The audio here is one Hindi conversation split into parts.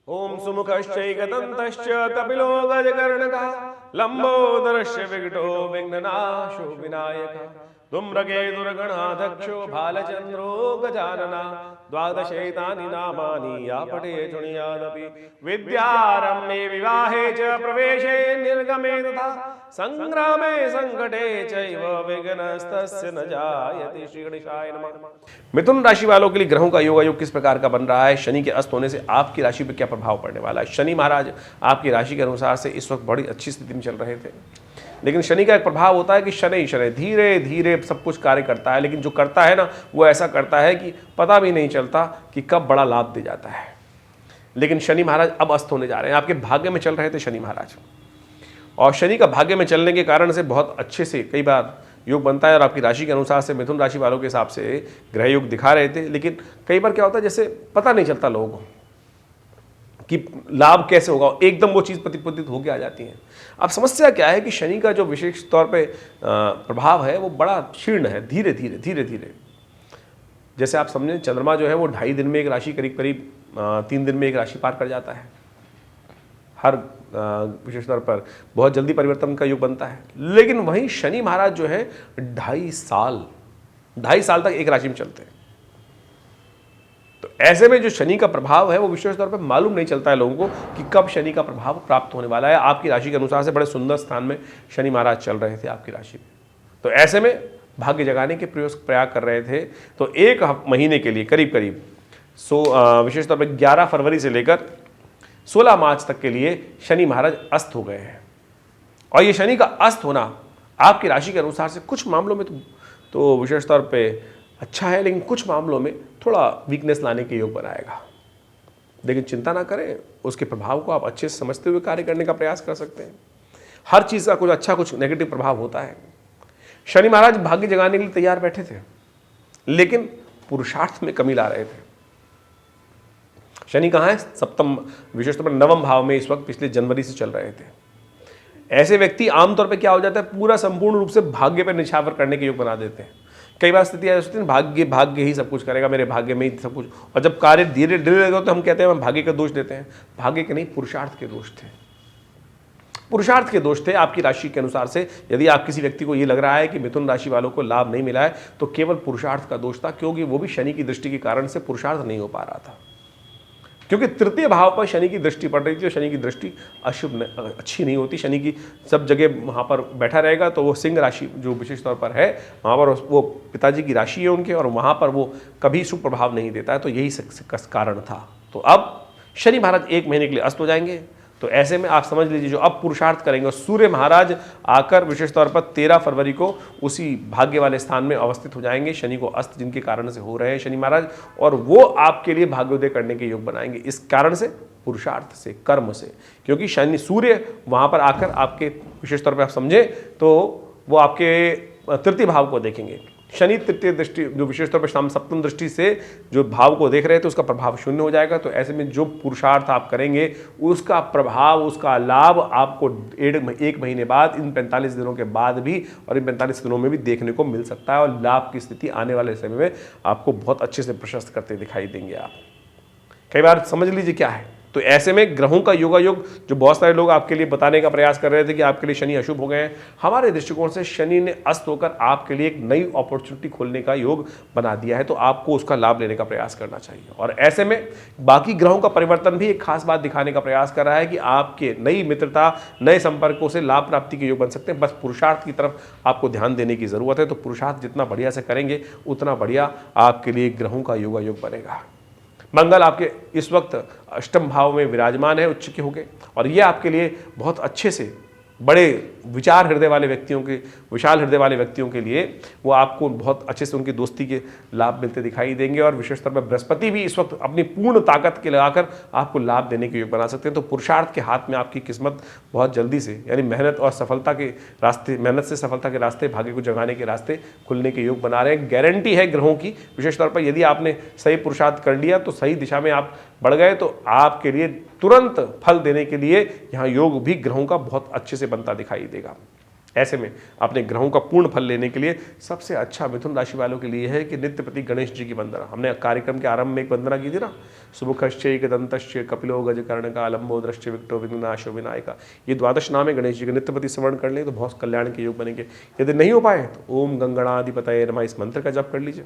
ओम सुमुखश्चैकदन्तश्च कपिलो गजकर्णकः लंबोदरस्य विकटो विघ्ननाशो विनायकः धूम्रकेतुर्गणाध्यक्षो भालचन्द्रो गजानना द्वादशैतानि नामानि या पठे शृणुयादपि विद्यारम्भे विवाहे च प्रवेशे निर्गमे तथा संग्रामे संकटे चैव विघ्नस्तस्य न जायते। श्री गणेशाय नमः। मिथुन राशि वालों के लिए ग्रहों का योग किस प्रकार का बन रहा है, शनि के अस्त होने से आपकी राशि पर क्या प्रभाव पड़ने वाला है। शनि महाराज आपकी राशि के अनुसार से इस वक्त बड़ी अच्छी स्थिति में चल रहे थे, लेकिन शनि का एक प्रभाव होता है कि शनि शनि धीरे धीरे सब कुछ कार्य करता है, लेकिन जो करता है ना वो ऐसा करता है कि पता भी नहीं चलता कि कब बड़ा लाभ दे जाता है। लेकिन शनि महाराज अब अस्त होने जा रहे हैं, आपके भाग्य में चल रहे थे शनि महाराज, और शनि का भाग्य में चलने के कारण से बहुत अच्छे से कई बार योग बनता है, और आपकी राशि के अनुसार से मिथुन राशि वालों के हिसाब से ग्रह योग दिखा रहे थे। लेकिन कई बार क्या होता है, जैसे पता नहीं चलता लोगों को कि लाभ कैसे होगा, एकदम वो चीज़ प्रतिपादित होकर आ जाती है। अब समस्या क्या है कि शनि का जो विशेष तौर पे प्रभाव है वो बड़ा क्षीण है, धीरे धीरे धीरे धीरे। जैसे आप समझें चंद्रमा जो है वो 2.5 दिन में एक राशि करीब करीब 3 दिन में एक राशि पार कर जाता है, हर विशेष तौर पर बहुत जल्दी परिवर्तन का योग बनता है। लेकिन वहीं शनि महाराज जो है 2.5 साल तक एक राशि में चलते हैं। तो ऐसे में जो शनि का प्रभाव है वो विशेष तौर पर मालूम नहीं चलता है लोगों को कि कब शनि का प्रभाव प्राप्त होने वाला है। आपकी राशि के अनुसार से बड़े सुंदर स्थान में शनि महाराज चल रहे थे आपकी राशि में, तो ऐसे में भाग्य जगाने के प्रयास कर रहे थे। तो एक महीने के लिए करीब करीब विशेष तौर पर 11 फरवरी से लेकर 16 मार्च तक के लिए शनि महाराज अस्त हो गए हैं। और ये शनि का अस्त होना आपकी राशि के अनुसार से कुछ मामलों में तो विशेष तौर पे अच्छा है, लेकिन कुछ मामलों में थोड़ा वीकनेस लाने के योग बनाएगा। लेकिन चिंता ना करें, उसके प्रभाव को आप अच्छे से समझते हुए कार्य करने का प्रयास कर सकते हैं। हर चीज़ का कुछ अच्छा कुछ नेगेटिव प्रभाव होता है। शनि महाराज भाग्य जगाने के लिए तैयार बैठे थे, लेकिन पुरुषार्थ में कमी ला रहे थे। शनि कहाँ है? सप्तम विशेष तौर पर 9वें भाव में इस वक्त पिछले जनवरी से चल रहे थे। ऐसे व्यक्ति आमतौर पर क्या हो जाता है, पूरा संपूर्ण रूप से भाग्य पर निछावर करने के योग बना देते हैं। कई बार स्थिति ऐसी होती है भाग्य ही सब कुछ करेगा, मेरे भाग्य में ही सब कुछ, और जब कार्य धीरे धीरे लगेगा तो हम कहते हैं हम भाग्य का दोष देते हैं। भाग्य के नहीं, पुरुषार्थ के दोष थे, पुरुषार्थ के दोष थे आपकी राशि के अनुसार से। यदि आप किसी व्यक्ति को ये लग रहा है कि मिथुन राशि वालों को लाभ नहीं मिला है तो केवल पुरुषार्थ का दोष था, क्योंकि वो भी शनि की दृष्टि के कारण से पुरुषार्थ नहीं हो पा रहा था। क्योंकि तृतीय भाव पर शनि की दृष्टि पड़ रही थी, और शनि की दृष्टि अशुभ अच्छी नहीं होती। शनि की सब जगह वहाँ पर बैठा रहेगा तो वो सिंह राशि जो विशेष तौर पर है वहाँ पर वो पिताजी की राशि है उनके, और वहाँ पर वो कभी शुभ प्रभाव नहीं देता है। तो यही कारण था। तो अब शनि महाराज 1 महीने के लिए अस्त हो जाएंगे। तो ऐसे में आप समझ लीजिए जो अब पुरुषार्थ करेंगे, सूर्य महाराज आकर विशेष तौर पर 13 फरवरी को उसी भाग्य वाले स्थान में अवस्थित हो जाएंगे, शनि को अस्त जिनके कारण से हो रहे हैं शनि महाराज, और वो आपके लिए भाग्योदय करने के योग बनाएंगे। इस कारण से, पुरुषार्थ से, कर्म से, क्योंकि शनि सूर्य वहाँ पर आकर आपके विशेष तौर पर आप समझे तो वो आपके तृतीय भाव को देखेंगे। शनि तृतीय दृष्टि जो विशेष तौर पर सप्तम दृष्टि से जो भाव को देख रहे थे उसका प्रभाव शून्य हो जाएगा। तो ऐसे में जो पुरुषार्थ आप करेंगे उसका प्रभाव, उसका लाभ आपको 1 महीने बाद, इन 45 दिनों के बाद भी, और इन 45 दिनों में भी देखने को मिल सकता है। और लाभ की स्थिति आने वाले समय में आपको बहुत अच्छे से प्रशस्त करते दिखाई देंगे। आप कई बार समझ लीजिए क्या है। तो ऐसे में ग्रहों का योगायोग जो बहुत सारे लोग आपके लिए बताने का प्रयास कर रहे थे कि आपके लिए शनि अशुभ हो गए हैं, हमारे दृष्टिकोण से शनि ने अस्त होकर आपके लिए एक नई अपॉर्चुनिटी खोलने का योग बना दिया है। तो आपको उसका लाभ लेने का प्रयास करना चाहिए। और ऐसे में बाकी ग्रहों का परिवर्तन भी एक खास बात दिखाने का प्रयास कर रहा है कि आपके नई मित्रता, नए संपर्कों से लाभ प्राप्ति के योग बन सकते हैं। बस पुरुषार्थ की तरफ आपको ध्यान देने की जरूरत है। तो पुरुषार्थ जितना बढ़िया से करेंगे उतना बढ़िया आपके लिए ग्रहों का योगायोग बनेगा। मंगल आपके इस वक्त अष्टम भाव में विराजमान है उच्च के होके, और ये आपके लिए बहुत अच्छे से बड़े विचार हृदय वाले व्यक्तियों के, विशाल हृदय वाले व्यक्तियों के लिए वो आपको बहुत अच्छे से उनकी दोस्ती के लाभ मिलते दिखाई देंगे। और विशेष तौर पर बृहस्पति भी इस वक्त अपनी पूर्ण ताकत के लगाकर आपको लाभ देने के योग बना सकते हैं। तो पुरुषार्थ के हाथ में आपकी किस्मत बहुत जल्दी से, यानी मेहनत और सफलता के रास्ते, मेहनत से सफलता के रास्ते, भाग्य को जगाने के रास्ते खुलने के योग बना रहे हैं। गारंटी है ग्रहों की, विशेष तौर पर यदि आपने सही पुरुषार्थ कर लिया तो सही दिशा में आप बढ़ गए तो आपके लिए तुरंत फल देने के लिए यहाँ योग भी ग्रहों का बहुत अच्छे से बनता दिखाई देगा। ऐसे में अपने ग्रहों का पूर्ण फल लेने के लिए सबसे अच्छा मिथुन राशि वालों के लिए है कि नित्यप्रति गणेश जी की वंदना। हमने कार्यक्रम के आरंभ में एक वंदना की थी ना, सुमुखश्च दंतश्च कपिलो गजकर्ण का लंबो दृष्टि विकटो विघ्नाशो विनायका। ये द्वादश नाम है गणेश जी के, नित्यप्रति स्मरण कर लें तो बहुत कल्याण के योग बनेंगे। यदि नहीं हो पाए तो ओम गंगणाधिपतये नमः इस मंत्र का जप कर लीजिए,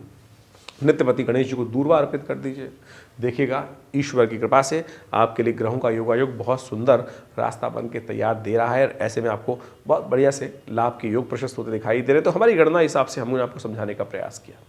नित्यपति गणेश जी को दूर्वा अर्पित कर दीजिए। देखिएगा ईश्वर की कृपा से आपके लिए ग्रहों का योगायोग बहुत सुंदर रास्ता बन के तैयार दे रहा है। ऐसे में आपको बहुत बढ़िया से लाभ के योग प्रशस्त होते दिखाई दे रहे। तो हमारी गणना हिसाब से हमने आपको समझाने का प्रयास किया।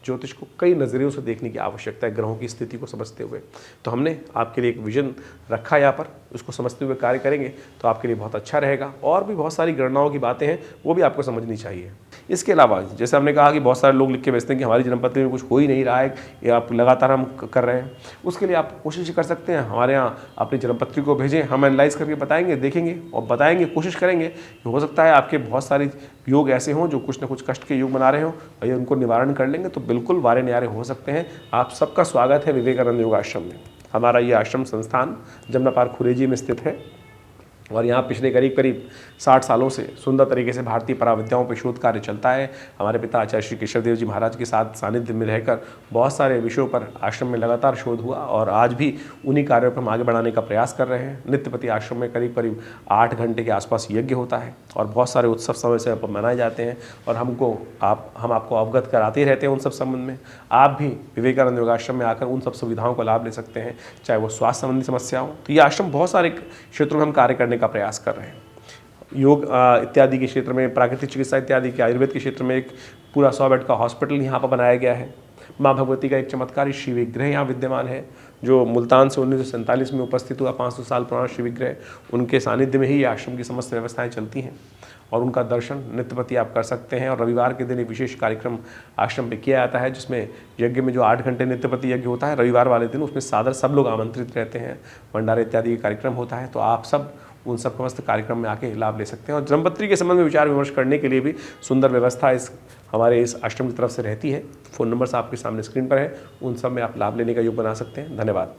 ज्योतिष को कई नज़रियों से देखने की आवश्यकता है ग्रहों की स्थिति को समझते हुए। तो हमने आपके लिए एक विजन रखा यहाँ पर, उसको समझते हुए कार्य करेंगे तो आपके लिए बहुत अच्छा रहेगा। और भी बहुत सारी गणनाओं की बातें हैं वो भी आपको समझनी चाहिए। इसके अलावा जैसे हमने कहा कि बहुत सारे लोग लिख के भेजते हैं कि हमारी जन्मपत्री में कुछ हो ही नहीं रहा है, ये आप लगातार हम कर रहे हैं। उसके लिए आप कोशिश कर सकते हैं, हमारे यहाँ अपनी जन्मपत्री को भेजें, हम एनालाइज करके बताएंगे, देखेंगे और बताएंगे, कोशिश करेंगे। हो सकता है आपके बहुत सारे योग ऐसे हों जो कुछ ना कुछ कष्ट के योग बना रहे हों और ये उनको निवारण कर लेंगे तो बिल्कुल वारे न्यारे हो सकते हैं। आप सबका स्वागत है विवेकानंद योग आश्रम में। हमारा ये आश्रम संस्थान जमुना पार्क खुरेजी में स्थित है और यहाँ पिछले करीब 60 सालों से सुंदर तरीके से भारतीय पराविद्याओं पर शोध कार्य चलता है। हमारे पिता आचार्य श्री केशव देव जी महाराज के साथ सानिध्य में रहकर बहुत सारे विषयों पर आश्रम में लगातार शोध हुआ और आज भी उन्हीं कार्यों पर हम आगे बढ़ाने का प्रयास कर रहे हैं। नित्यपति आश्रम में करीब 8 घंटे के आसपास यज्ञ होता है और बहुत सारे उत्सव समय से मनाए जाते हैं और हम आपको अवगत कराते ही रहते हैं उन सब संबंध में। आप भी विवेकानंद योगाश्रम में आकर उन सब सुविधाओं का लाभ ले सकते हैं, चाहे वो स्वास्थ्य संबंधी समस्या हो। तो ये आश्रम बहुत सारे क्षेत्रों में हम कार्य करने का प्रयास कर रहे हैं। योग इत्यादि के क्षेत्र में, प्राकृतिक चिकित्सा इत्यादि के, आयुर्वेद के क्षेत्र में एक पूरा 100 बेड का हॉस्पिटल यहाँ पर बनाया गया है। माँ भगवती का एक चमत्कारी शिव विग्रह यहाँ विद्यमान है जो मुल्तान से 1947 में उपस्थित हुआ। 500 साल पुराना शिव विग्रह, उनके सानिध्य में ही आश्रम की समस्त व्यवस्थाएं चलती हैं और उनका दर्शन नित्यपति आप कर सकते हैं। और रविवार के दिन एक विशेष कार्यक्रम आश्रम पे किया जाता है जिसमें यज्ञ में जो 8 घंटे नित्यपति यज्ञ होता है रविवार वाले दिन, उसमें सादर सब लोग आमंत्रित रहते हैं। भंडारे इत्यादि का कार्यक्रम होता है तो आप सब उन सब समस्त कार्यक्रम में आके लाभ ले सकते हैं। और जन्मपत्री के संबंध में विचार विमर्श करने के लिए भी सुंदर व्यवस्था हमारे इस आश्रम की तरफ से रहती है। फ़ोन नंबर्स आपके सामने स्क्रीन पर है, उन सब में आप लाभ लेने का योग बना सकते हैं। धन्यवाद।